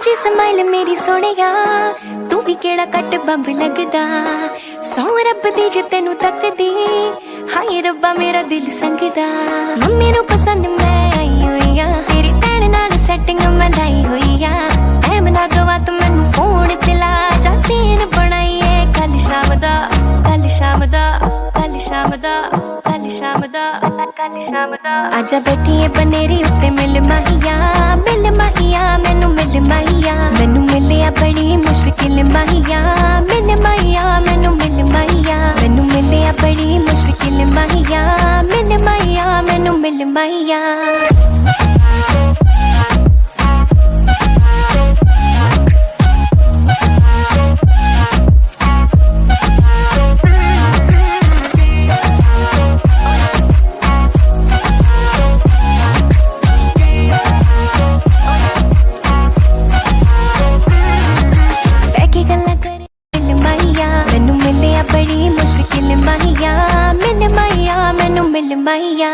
जी smile मेरी सोहणिया तू भी केड़ा कट बंब लगदा सौ रब दी जे तेनू तकदी हाय रब्बा मेरा दिल संगदा मम्मी नू पसंद मैं आई होई आ तेरी भैन नाल सैटिंग मैं लाई होई आ टाइम ना गवा तू मैनू फोन ते ला जा सीन बनाईए कल शाम दा कल शाम दा कल शाम दा कल शाम दा कल शाम दा आजा बैठिए बनेरी उत्ते मिल माहिया मैनू मिल माहिया मैनू मिलिया बड़ी मुश्किल माहिया मिल माहिया मैनू मिल माहिया मैनू मिलिया बड़ी मुश्किल माहिया मिल माहिया मैनू मिल माहिया बड़ी मुश्किल माहिया मिल माहिया मैनू मिल माहिया